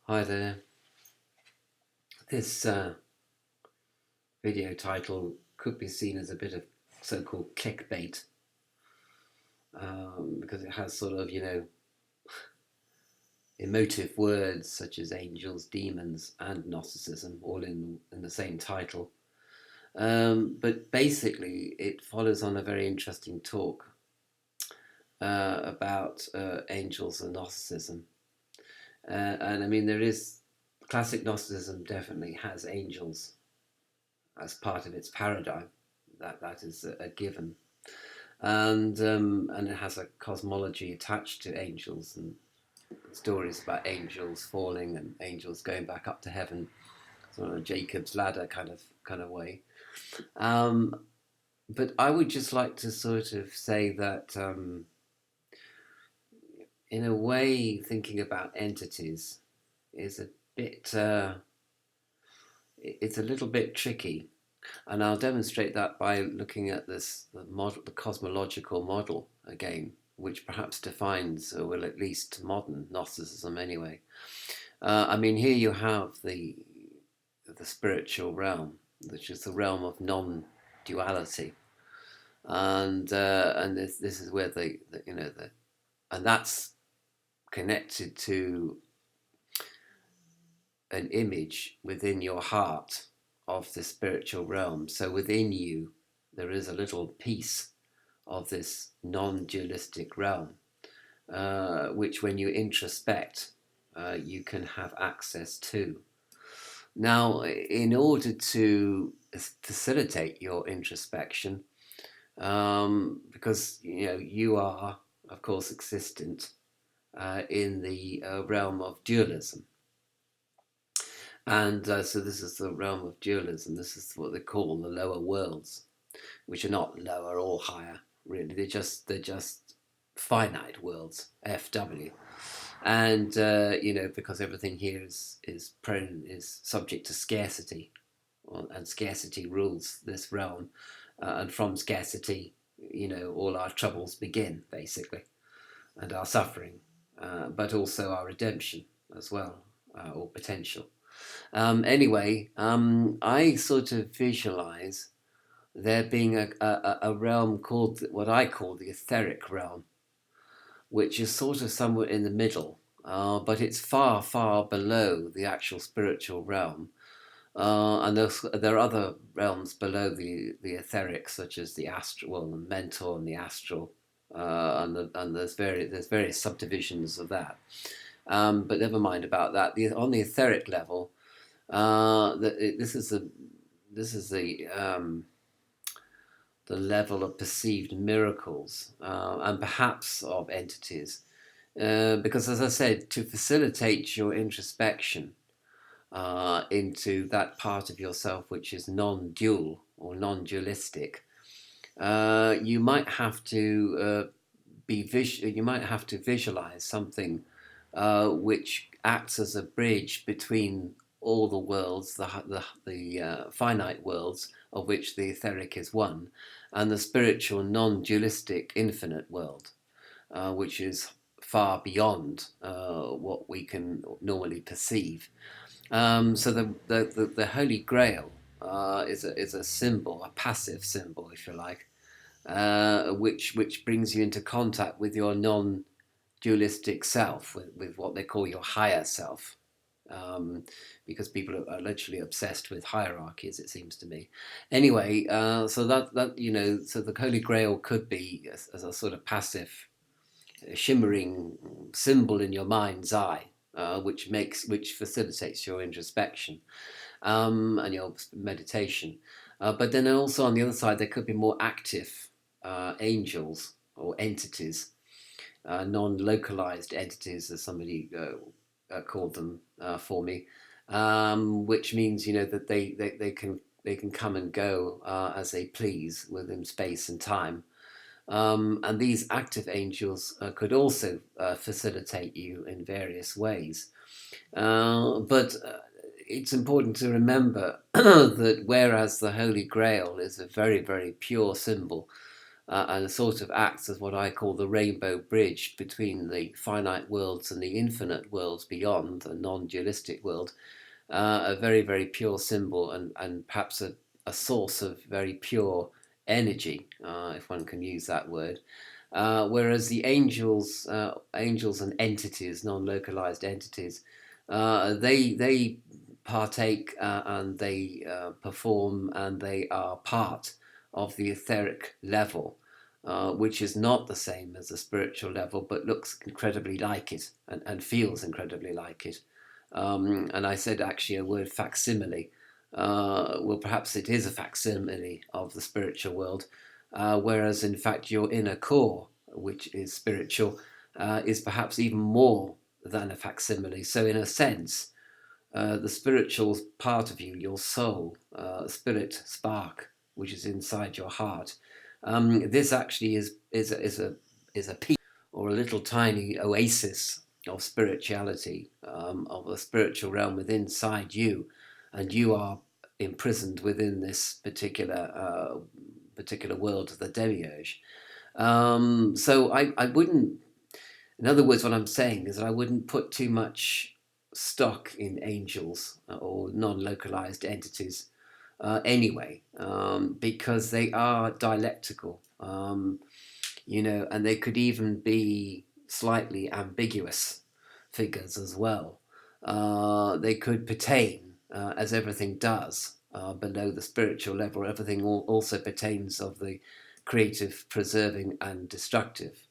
Hi there. This video title could be seen as a bit of so-called clickbait because it has sort of, emotive words such as angels, demons, and Gnosticism all in the same title. But basically, it follows on a very interesting talk about angels and Gnosticism. And I mean, there is classic Gnosticism definitely has angels as part of its paradigm. That is a given, and it has a cosmology attached to angels and stories about angels falling and angels going back up to heaven, sort of a Jacob's ladder kind of way. Um, but I would just like to sort of say that, in a way, thinking about entities is a bit. It's a little bit tricky. And I'll demonstrate that by looking at the cosmological model again, which perhaps defines, or well, at least modern Gnosticism anyway. I mean, here you have the spiritual realm, which is the realm of non-duality, and this is where and that's connected to an image within your heart of the spiritual realm. So within you, there is a little piece of this non-dualistic realm, which when you introspect, you can have access to. Now, in order to facilitate your introspection, because you are, of course, existent in the realm of dualism. And so this is the realm of dualism. This is what they call the lower worlds, which are not lower or higher, really. They're just finite worlds, FW. And because everything here is subject to scarcity, and scarcity rules this realm, and from scarcity, all our troubles begin, basically, and our suffering, but also our redemption as well, or potential. Anyway, I sort of visualize there being a realm called what I call the etheric realm, which is sort of somewhere in the middle, but it's far, far below the actual spiritual realm. And there are other realms below the etheric, such as the astral, well, the mental and the astral, and there's various subdivisions of that. But never mind about that. On the etheric level, this is the level of perceived miracles, and perhaps of entities, because, as I said, to facilitate your introspection into that part of yourself which is non-dual or non-dualistic, you might have to visualize something which acts as a bridge between all the worlds, the finite worlds, of which the etheric is one, and the spiritual non-dualistic infinite world, which is far beyond what we can normally perceive. So the Holy Grail is a symbol, a passive symbol, if you like, which brings you into contact with your non-dualistic self, with what they call your higher self, because people are literally obsessed with hierarchies, it seems to me. Anyway, so so the Holy Grail could be as a sort of passive, shimmering symbol in your mind's eye, which facilitates your introspection, and your meditation. But then also on the other side, there could be more active angels or entities, non-localized entities, as somebody called them for me, which means that they can come and go as they please within space and time. And these active angels could also facilitate you in various ways. But it's important to remember that whereas the Holy Grail is a very, very pure symbol, and sort of acts as what I call the rainbow bridge between the finite worlds and the infinite worlds beyond, the non-dualistic world. A very, very pure symbol, and perhaps a source of very pure energy, if one can use that word. Whereas the angels and entities, non-localized entities, they partake and they perform and they are part of the etheric level, which is not the same as the spiritual level, but looks incredibly like it and feels incredibly like it. And I said actually a word facsimile. Well, perhaps it is a facsimile of the spiritual world, whereas in fact your inner core, which is spiritual, is perhaps even more than a facsimile. So in a sense, the spiritual part of you, your soul, spirit spark, which is inside your heart, this actually is a peak or a little tiny oasis of spirituality, of a spiritual realm within inside you, and you are imprisoned within this particular world of the demiurge. So I wouldn't, in other words, what I'm saying is that I wouldn't put too much stock in angels or non-localized entities anyway, because they are dialectical, and they could even be slightly ambiguous figures as well. They could pertain, as everything does, below the spiritual level. Everything also pertains of the creative, preserving, and destructive.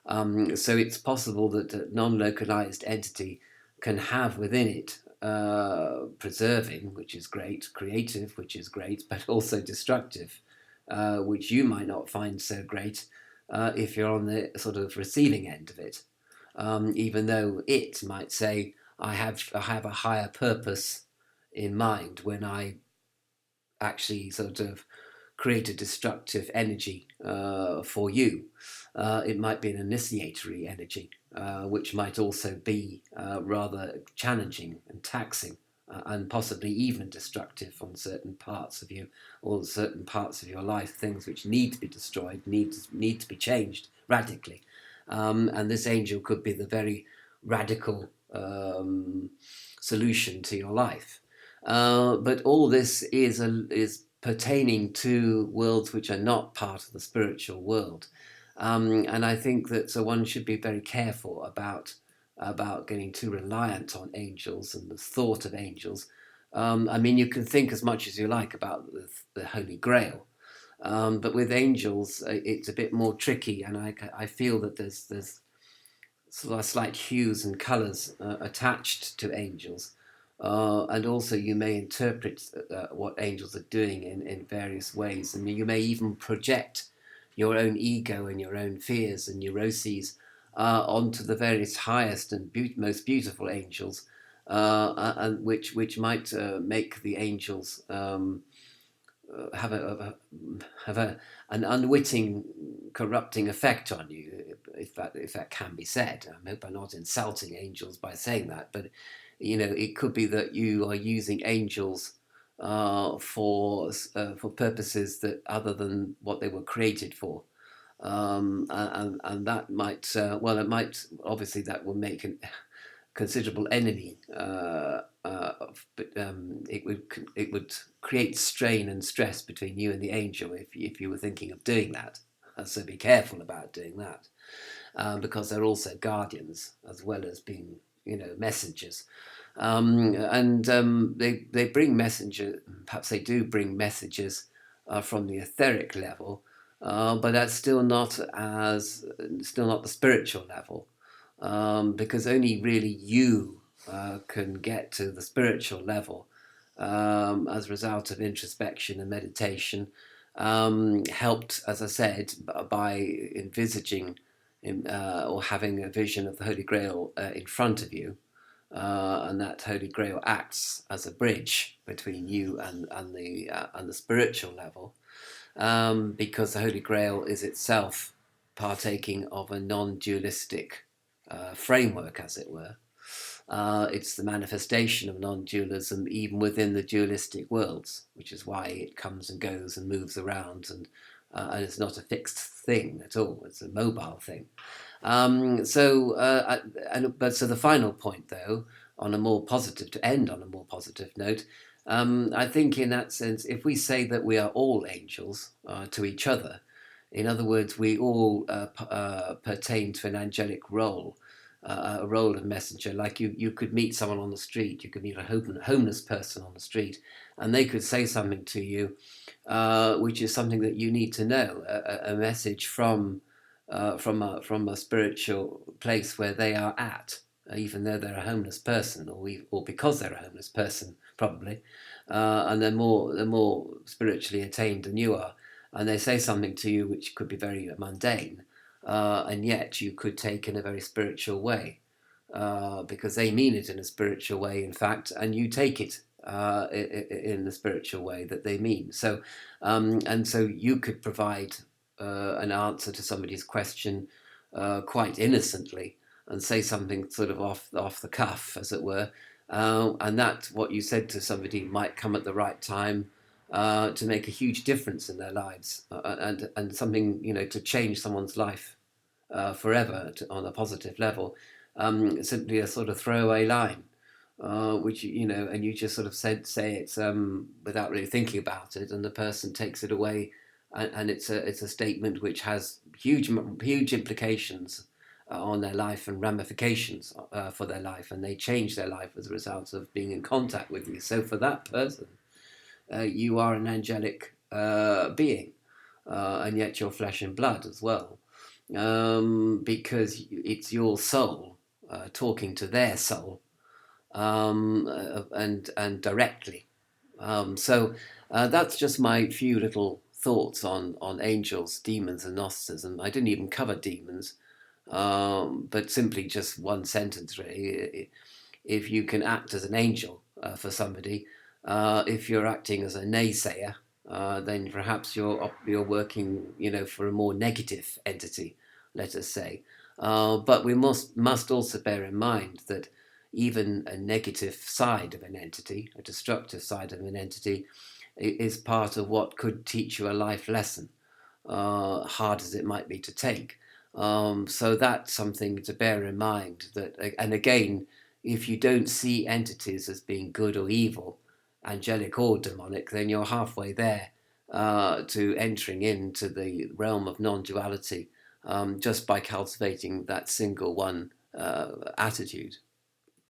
So it's possible that a non-localized entity can have within it preserving, which is great, creative, which is great, but also destructive, which you might not find so great if you're on the sort of receiving end of it. Even though it might say, I have a higher purpose in mind when I actually sort of create a destructive energy for you. It might be an initiatory energy, which might also be rather challenging and taxing, and possibly even destructive on certain parts of you or certain parts of your life, things which need to be destroyed, need to be changed radically. And this angel could be the very radical solution to your life. But all this is pertaining to worlds which are not part of the spiritual world. And I think that so one should be very careful about getting too reliant on angels and the thought of angels. I mean, you can think as much as you like about the Holy Grail, but with angels, it's a bit more tricky, and I feel that there's sort of slight hues and colours attached to angels. And also you may interpret what angels are doing in various ways. And you may even project your own ego and your own fears and neuroses onto the various highest and most beautiful angels, and which might make the angels have an unwitting corrupting effect on you, if that can be said. I hope I'm not insulting angels by saying that, but it could be that you are using angels for purposes that other than what they were created for. And that might it might, obviously that will make a considerable enemy, but it would create strain and stress between you and the angel if you were thinking of doing that. So be careful about doing that, because they're also guardians as well as being messengers. And they bring messenger. Perhaps they do bring messages from the etheric level, but that's still not the spiritual level, because only really you can get to the spiritual level as a result of introspection and meditation, helped, as I said, by envisaging or having a vision of the Holy Grail in front of you. And that Holy Grail acts as a bridge between you and the spiritual level, because the Holy Grail is itself partaking of a non-dualistic framework, as it were. It's the manifestation of non-dualism even within the dualistic worlds, which is why it comes and goes and moves around and it's not a fixed thing at all. It's a mobile thing. So the final point, though, on a more positive, to end on a more positive note, I think in that sense, if we say that we are all angels to each other, in other words, we all pertain to an angelic role, a role of messenger. Like you could meet someone on the street, you could meet a homeless person on the street, and they could say something to you, which is something that you need to know, a message from a spiritual place where they are at, even though they're a homeless person, or because they're a homeless person, probably, and they're more spiritually attained than you are, and they say something to you which could be very mundane, and yet you could take in a very spiritual way, because they mean it in a spiritual way, in fact, and you take it in the spiritual way that they mean. So, and so you could provide an answer to somebody's question quite innocently and say something sort of off the cuff, as it were, and that what you said to somebody might come at the right time to make a huge difference in their lives, and something, to change someone's life forever on a positive level. Simply a sort of throwaway line, which and you just sort of say it without really thinking about it, and the person takes it away, and it's a statement which has huge implications on their life and ramifications for their life, and they change their life as a result of being in contact with you. So for that person, you are an angelic being, and yet you're flesh and blood as well, because it's your soul talking to their soul, and directly. So that's just my few little thoughts on angels, demons, and Gnosticism. I didn't even cover demons, but simply just one sentence, really. If you can act as an angel for somebody, if you're acting as a naysayer, then perhaps you're working, for a more negative entity, let us say. But we must also bear in mind that even a negative side of an entity, a destructive side of an entity, is part of what could teach you a life lesson, hard as it might be to take. So that's something to bear in mind. And again, if you don't see entities as being good or evil, angelic or demonic, then you're halfway there to entering into the realm of non-duality, just by cultivating that single one attitude.